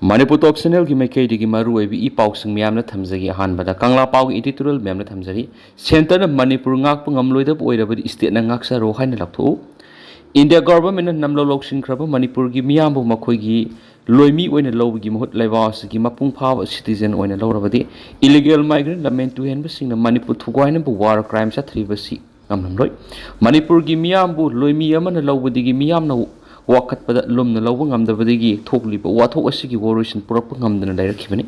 Manipur Top Channel की माइकई की मरु ओइबी ई पाउसिंग म्यामना थमजगी अहानबदा कंगला पाउगी एडिटोरियल म्यामना थमजरी centre Manipur ngakpa ngamloidab oirabadi state na ngakcharo haina lakthu India government namlo loksinkraba Manipur gi miyambu makhoigi loimi oina lobgi mohut laibas gi mapung phawa citizen oina lorabadi illegal migrant lamen tu hen basing na Manipur thugaina bu war crime sa thribasi ngamnamloi Manipur gi miyambu loimi amana lobadi gi miyamna wakat pada lumna lawang ngamdabadagi thokliba wathok asigi warration purak ngamdana lairakibani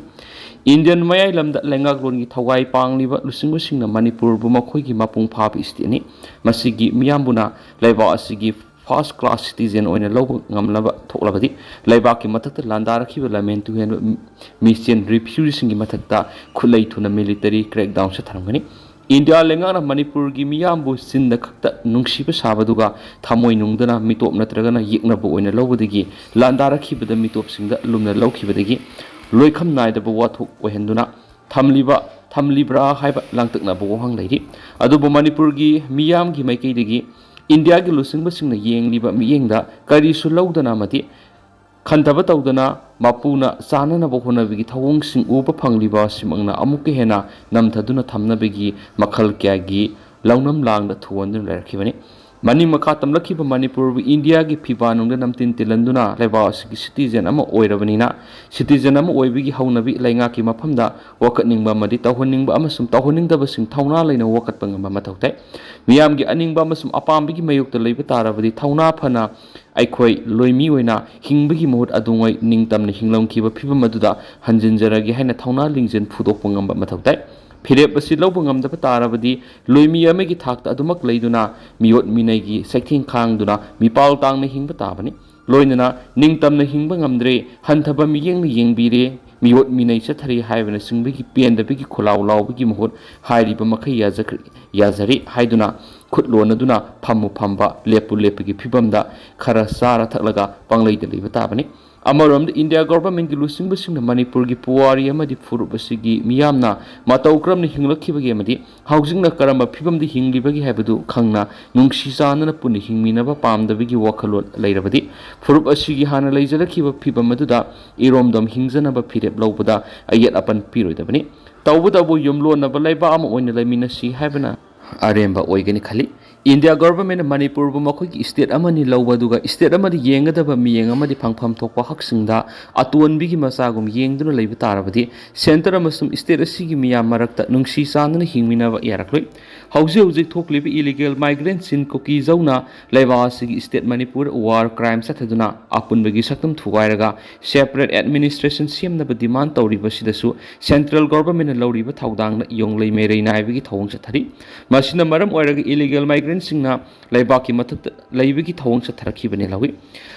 Indian mayai lamda lengak longi thawai pangliba lusingusingna Manipur bu makhoigi mapung phabi istiani masigi miyambuna laiba asigi first class citizen oina lawang ngamlaba thoklabadi laiba ki mathakta landarakhiba lamen tu hen mission refusing gi mathakta khulai thuna military crackdown sa tharamgani India lengana Manipur gi miyambu sinda khakta nungsiba sabaduga thamoi nungdana mitop natragana yekna bu oina lawbadagi landarakibada mitop singda lumna lawkhibadagi loikham naidaba wathok ohenduna thamlibra haiba langtakna bu hang lairi adubu Manipur gi miyam gi maikeidagi India gi lusingba singna yengliba miyengda kari su lawdana mati khantaba tawdana mapuna sanana bohona bigi thawong sing uba phangliba simangna amuke hena namthaduna thamna bigi makhal kya gi launam langda thuwandun larakibani mani makha tamlakhiba Manipur India gi phibanungda namtin tilanduna laibas gi citizen ama oirabanina citizen ama oibigi haunabi lainga ki maphamda wakatningba madi tawhoningba amasum tawhoningdaba sing thawna laina wakatpa ngamba mathautai miyam gi aningba amasum apambigi mayukta leiba tarabadi thawna phana aikhoi loimi oina hingbagi mohut adungoi ningtamna hinglongkiba phibam aduda hanjinjaragi haina thawna lingjen phudokpa ngamba mathautai Phare basi lawba ngamdaba tarabadi loimi amagi thakta adumak leiduna miyot minaigi saithing khangduna mipal tangna hingba tabani loinana ningtamna hingba ngamdre hanthaba miyengna yengbire miyot minai chathari haibana singbagi pendabagi khulaw lawbagi mohot hairiba makhai yazari haiduna khutlonaduna phammu phamba lepu lepagi phibamda khara sara thaklaga pangleida leiba tabani Amaram the India government gi lusing basing Manipur gi puwari amadi furubasigi miyamna matawkram ni hinglakibagi amadi housing na karamba phibam di hinglibagi habadu khangna nungsi sanana puni hingminaba pamdabigi wakhalot leirabadi furub asigi hana leijalakhiba phibam aduda iromdom hingjanaba phirep lawbada ayat apan piroidabani tawbadabu yumlonaba laiba ama oina laiminasi habana aremba oigani khali India government Manipur bu makhoi state amani lawbaduga state amadi yengadaba miyeng amadi phangpham thokpa haksingda atonbi gi masagum yengduna leiba tarabadi center amasum state asigi miyam marakta nungsi sanana hingminaba yarakloi hauji thoklibi illegal migrants in koki zauna leiba asigi state Manipur war crime sathaduna apunbagi saktam thugairaga separate administration semnaba demand tawribasidasu central government lawriba thawdangna yonglei merei naibigi thawong sathari masina maram oiraga illegal migrants singna laibaki mathak laibigi thawong satharakibane lawi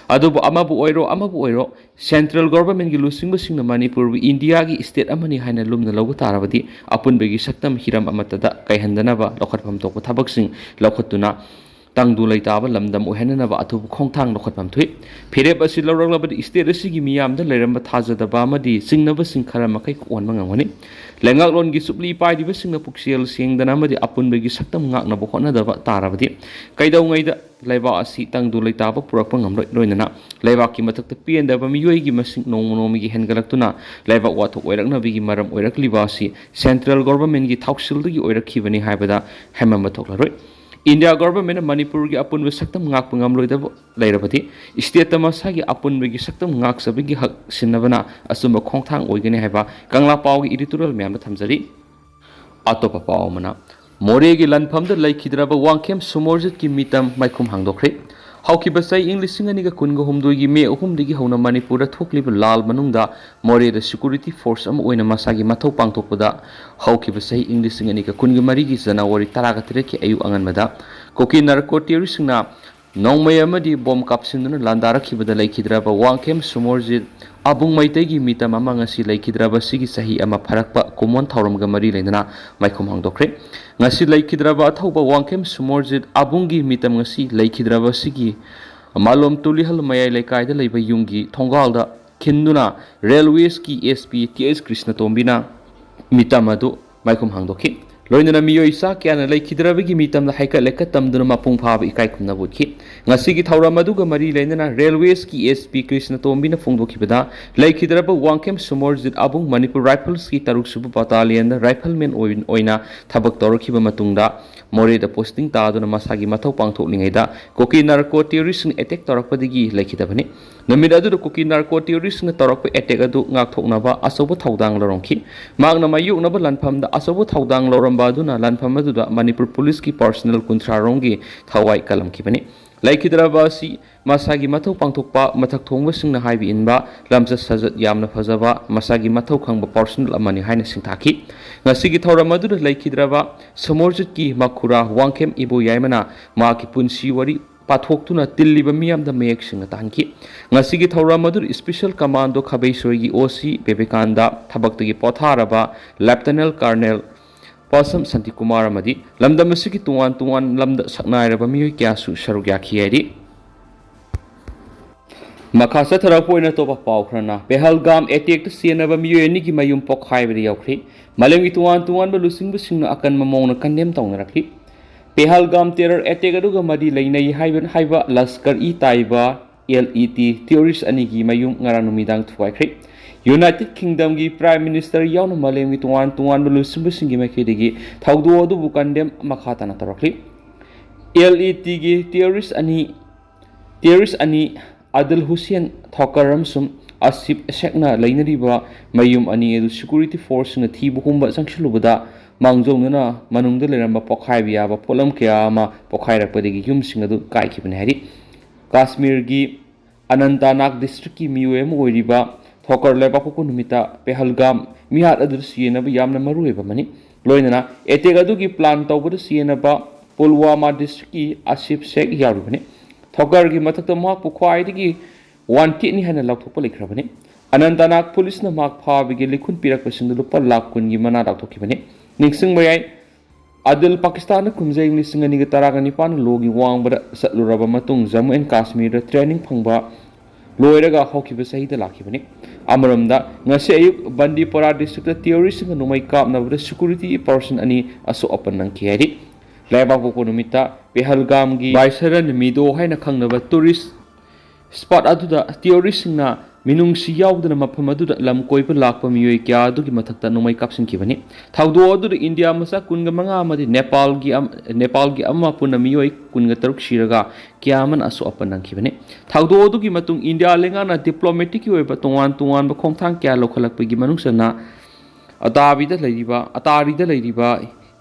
adubu amabu oiro central government gi lusingba singna Manipur India gi state amani haina lumna lawga tarabadi apunbegi saktam hiram amatada kaihandanaba lokhatpham tokpa thabak sing lokhatuna tangdu laitaba lamdam ohenanaba athup khongthang lokhatpham thui Phare basi lawraglabadi state asigi miyamda leiramba thajadaba amadi singnaba sing khara makai onma ngangani lengak lon gi supli paidiba singna puksel sengdana amadi apunbegi saktam ngakna bo khonadaba tarabadi kaidau ngaida laiba asi tangdu laitaba purakpa ngamloi loinana laiba ki mathakta piendaba miyoi gi masing nongmonomi gi hengalaktuna laiba wathok oiraknabi gi maram oirakliba asi central government gi thauksildagi oirakhibani haibada hemama thoklaroi India government Manipur gi apunba saktam ngakpa ngamloidaba lairabati state tamasagi apunba gi saktam ngaksabigi hak sinnabana asumba khongthang oigani haiba kangla paw gi editorial myamda thamjari atopa paw mana more gi lanphamda laikhidraba wangkhem sumorjit ki mitam maikhum hangdokre Haokip sai English singaniga kunga humdoi me uhumdigi hauna Manipur da thokliba lal manungda more da security force am oina masagi mathau pangthokpada Haokip sai English singaniga kunga marigi January 13 ki ayu anganmada koki narco terrorisna nongmay amadi bom kapsinduna landarakibada laikhidraba wangkhem sumorjit abung maitegi mitam amanga si laikhidraba sigi sahi ama pharakpa common thauramga mari leindana maikhum hangdokre ngasi laikhidraba thauba wangkhem sumorjit abungi mitam ngasi laikhidraba sigi malom tulihal mayai laikai da leiba yungi thongalda khinduna railways ki SP TS Krishna Tombina mitam adu maikhum hangdokhi loinana miyoi sa kyana leikhidrabagi mitamda haika lekka tamduna mapung phaba ikai khumna butki ngasigi thauram aduga mari leinana railways ki SP Krishna Tombina phongdokhibada leikhidraba wangkem sumorjit abung Manipur Rifles ki taruk subu battalion da rifleman oina thabak torokhiba matungda more da posting ta aduna masagi mathau pangthoklingaida koki narco terrorist attack torakpadigi lekhidabani namid adu koki narco terrorist na torakpa attack adu ngakthoknaba asobo thaudang lorongki magna mayuknaba lanphamda asobo thaudang loram baduna lanfam aduda Manipur Police ki personal kunthrarongi thawai kalam kibani laikhidraba si masagi mathau pangthokpa mathak thongba singna haibi inba lamja sajat yamna phajaba masagi mathau khangba personal amani haina singthaki ngasigi thauram aduda laikhidraba samorjit ki makhura wangkem ibo yaimana ma ki punsi wari pathoktuna tilliba miyamda mayek singa tanki ngasigi thauram adur special commando khabai soigi OC bebekanda thabaktagi potharaba lieutenant colonel Pasam Santi Kumar amadi lamdam asigi tungan lamda saknairaba miyoi kyasu sarugya khiyari makhasa tharapoina toba pawkhrana Pahalgam attack to sienaba miyoi ni gi mayum pokhaibri yaukri malemgi tungan ba lusingbu singna akan mamongna kandem tawnarakli Pahalgam terror attack aduga madi leinai haiba laskar I taiba LET terrorist anigi mayum ngaranumidang thuaikri United Kingdom gi Prime Minister Yaona Malemi tungan belusimbu singi makidigi thaudu odu bukandem makhatana tarakli LET gi terrorist ani Adil Hussein thokaram sum asip sekna lainariba mayum ani edu security force na thibu humba sangshilubada mangjongna manungda leramba pokhaibiya ba polam kya ma pokhairakpadigi yum singadu kaikibane hari Kashmir gi Anantnag district ki miwem oiriba Thokar leba ko numita Pahalgam mihat adu sienaba yamna marueba mani loinana attack adu ki plan tawbada sienaba Pulwama district ki Asif Sheikh yarubani Thokar gi mathakta mak pukhwaidigi wanti ni hana lakthokpa lekhrabani Anantnag police na mak phabigi likhun pirak pasindu lupa lakh kun gi mana lakthokibani ningsing bayai Adil Pakistan kumjai lisingani ga taragani pan logi wangbada satluraba matung Jammu and Kashmir training phangba loiraga Haokip sahida lakhibani amaramda ngase ayuk Bandipora district terrorist nga numai kapnabada security person ani aso apan nang khiyari laiba ko numita Pahalgam gi Baisaran mido haina khangnaba tourist spot aduda terrorist na minungsi yaudana mafam aduda lam koiba lakpa miyoi kya adugi mathakta numai kapsin kibani thaudo aduda India masa kunga manga amadi Nepal gi amma puna miyoi kunga taruk shiraga kyaman aso apan nang kibani thaudo adugi matung India lengana diplomatic oiba tungan ba khongthang kya lokhalakpa gi manungsana atarida leiriba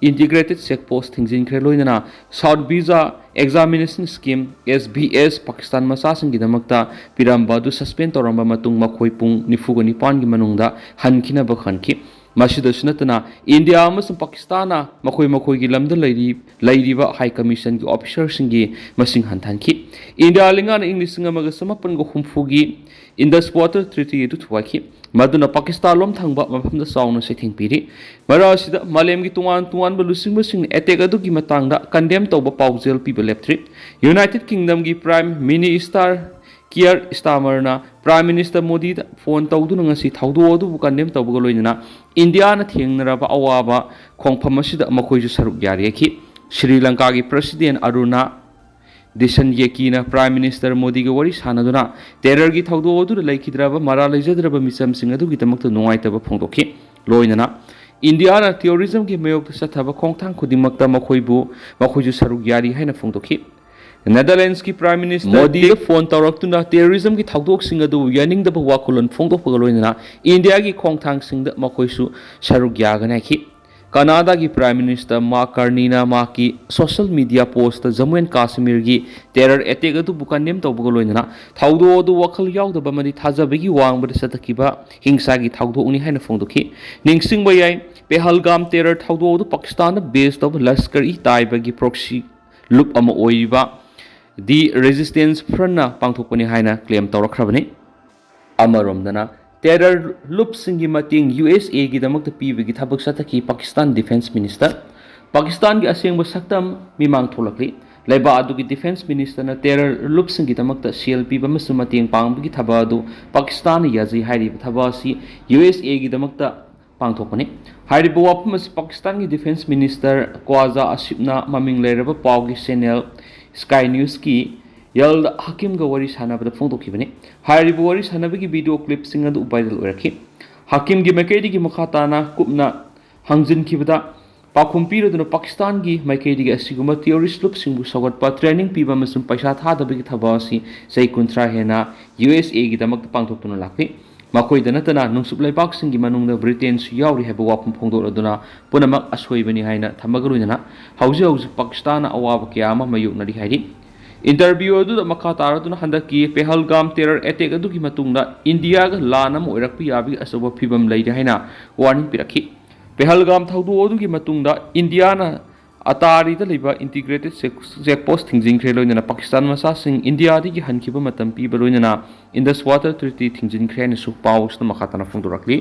integrated check post thingjin khre loinana South Visa examination scheme SBS Pakistan masasing gi damakta piramba du suspend toramba matung makhoi pung nifugani pan gi manungda hankina ba khanki masida sunatana India amasung Pakistana makhoi gi lamda leiriba high commission gi officer singi masing hantanki India lingana English ngamaga samapan go humfugi Indus Water Treaty du thuaki maduna Pakistan lom thangba mafamda sauna sething piri marasida malem gi tungan belusing sing attack adu gi matangda condemn tawba paujel piba leptri United Kingdom gi Prime Minister Keir Starmer Prime Minister Modi phone tawdu ngasi thaudu adu bu condemn tawba loinana India na thengnaraba awaba khongpham asida makhoi ju saruk yari ki Sri Lanka gi President Aruna Disan Yekina Prime Minister Modi gi wari sanaduna terror gi thaudu odu laikhidraba mara leijadraba misam singadu gi tamakta nungaitaba phongdokhi loinana India na terrorism gi mayok sathaba khongthang khudimakta makhoiju saruk yari haina phongdokhi Netherlands ki Prime Minister Modi gi phone tawraktuna terrorism gi thaudok singadu yaningdaba wakolon phongdokpa loinana India gi khongthang singda makhoisu saruk yagana khi Canada ki Prime Minister Mark Carney ki social media post Jammu and Kashmir gi terror attack adu bukanem tawbuga loinana thaudo odu wakhal yaudaba mari thajabagi wangbada satakiba hingsa gi thaudo uni haina phongdokhi ningsing bayai Pahalgam terror thaudo odu Pakistan based of Lashkar-e-Taiba gi proxy loop ama oiba the resistance front na pangthokpani haina claim tawrakhrabani amaromdana terror loop singi mating USA gi damak pibigi thabak sataki Pakistan Defense Minister Pakistan gi asengba saktam mimang tholakli laiba adu gi Defense Minister na terror loop singi damak CLP ba masu mating pangbigi thaba adu Pakistan yaji hairi thaba si USA gi damak pangthokpani ꯍꯥꯏꯔꯤꯕ ꯋꯥꯐꯝ ꯑꯁꯤ ꯄꯥꯀꯤꯁꯇꯥꯟꯒꯤ defence minister ꯀ꯭ꯋꯥꯖꯥ ꯑꯁꯤꯐꯅ ꯃꯃꯤꯡ ꯂꯩꯔꯕ ꯄꯥꯎꯒꯤ channel sky ꯅ꯭ꯌꯨꯁꯀꯤ ꯌꯜꯗ ꯍꯥꯀꯤꯝꯒ ꯋꯥꯔꯤ ꯁꯥꯟꯅꯕꯗ ꯐꯣꯡꯗꯣꯛꯈꯤꯕꯅꯤ꯫ ꯍꯥꯏꯔꯤꯕ ꯋꯥꯔꯤ ꯁꯥꯟꯅꯕꯒꯤ ꯚꯤꯗꯤꯑꯣ ꯀ꯭ꯂꯤꯞꯁꯤꯡ ꯑꯗꯨ ꯚꯥꯏꯔꯦꯜ ꯑꯣꯏꯔꯛꯈꯤ꯫ ꯍꯥꯀꯤꯝꯒꯤ ꯃꯥꯏꯀꯩꯗꯒꯤ ꯃꯈꯥ ꯇꯥꯅ ꯀꯨꯞꯅ ꯍꯪꯖꯤꯟꯈꯤꯕꯗ ꯄꯥꯎꯈꯨꯝ ꯄꯤꯔꯗꯨꯅ ꯄꯥꯀꯤꯁꯇꯥꯟꯒꯤ ꯃꯥꯏꯀꯩꯗꯒꯤ ꯑꯁꯤꯒꯨꯝꯕ ꯇꯦꯔꯣꯔꯤꯁ ꯂꯨꯞꯁꯤꯡꯕꯨ ꯁꯧꯒꯠꯄ, ꯇ꯭ꯔꯦꯅꯤꯡ ꯄꯤꯕ ꯑꯃꯁꯨꯡ ꯄꯩꯁꯥ ꯊꯥꯗꯕꯒꯤ ꯊꯕꯛ ꯑꯁꯤ ꯆꯍꯤ 30 ꯍꯦꯟꯅ USAꯒꯤꯗꯃꯛꯇ ꯄꯥꯡꯊꯣꯛꯇꯨꯅ ꯂꯥꯛꯂꯤ꯫ ꯃꯈꯣꯏꯗ ꯅꯠꯇꯅ ꯅꯨꯡꯁꯨꯞ ꯂꯩꯕꯥꯛꯁꯤꯡꯒꯤ ꯃꯅꯨꯡꯗ ꯕ꯭ꯔꯤꯇꯦꯟꯁꯨ ꯌꯥꯎꯔꯤ ꯍꯥꯏꯕ ꯋꯥꯐꯝ ꯐꯣꯡꯗꯣꯛꯂꯗꯨꯅ ꯄꯨꯝꯅꯃꯛ ꯑꯁꯣꯏꯕꯅꯤ ꯍꯥꯏꯅ ꯊꯝꯕꯒ ꯂꯣꯏꯅꯅ ꯍꯧꯖꯤꯛ ꯄꯥꯀꯤꯁꯇꯥꯟꯅ ꯑꯋꯥꯕ ꯀꯌꯥ ꯑꯃ ꯃꯥꯌꯣꯛꯅꯔꯤ ꯍꯥꯏꯔꯤ꯫ ꯏꯟꯇꯔꯚ꯭ꯌꯨ ꯑꯗꯨꯗ ꯃꯈꯥ ꯇꯥꯔꯗꯨꯅ ꯍꯟꯗꯛꯀꯤ ꯄꯦꯍꯜꯒꯥꯝ ꯇꯦꯔꯔ ꯑꯦꯇꯦꯛ ꯑꯗꯨꯒꯤ ꯃꯇꯨꯡꯗ ꯏꯟꯗꯤꯌꯥꯒ ꯂꯥꯟ ꯑꯃ ꯑꯣꯏꯔꯛꯄ ꯌꯥꯕꯒꯤ ꯑꯆꯧꯕ ꯐꯤꯚꯝ ꯂꯩꯔꯤ ꯍꯥꯏꯅ ꯋꯥꯔꯅꯤꯡ ꯄꯤꯔꯛꯈꯤ꯫ ꯄꯦꯍꯜꯒꯥꯝ ꯊꯧꯗꯣꯛ ꯑꯗꯨꯒꯤ ꯃꯇꯨꯡꯗ ꯏꯟꯗꯤꯌꯥꯅ ꯑꯇꯥꯔꯤꯗ ꯂꯩꯕ ꯏꯟꯇꯤꯒ꯭ꯔꯦꯇꯦꯗ ꯆꯦꯛꯄꯣꯁꯠ ꯊꯤꯡꯖꯤꯟꯈ꯭ꯔꯦ, ꯂꯣꯏꯅꯅ ꯄꯥꯀꯤꯁꯇꯥꯟ ꯃꯆꯥꯁꯤꯡ ꯏꯟꯗꯤꯌꯥꯗꯒꯤ ꯍꯟꯈꯤꯕ ꯃꯇꯝ ꯄꯤꯕ ꯂꯣꯏꯅꯅ ꯏꯟꯗꯁ ꯋꯥꯇꯔ ꯇ꯭ꯔꯤꯇꯤ ꯊꯤꯡꯖꯤꯟꯈ꯭ꯔꯦ ꯍꯥꯏꯅꯁꯨ ꯄꯥꯎ ꯑꯁꯤꯗ ꯃꯈꯥ ꯇꯥꯅ ꯐꯣꯡꯗꯣꯔꯛꯂꯤ꯫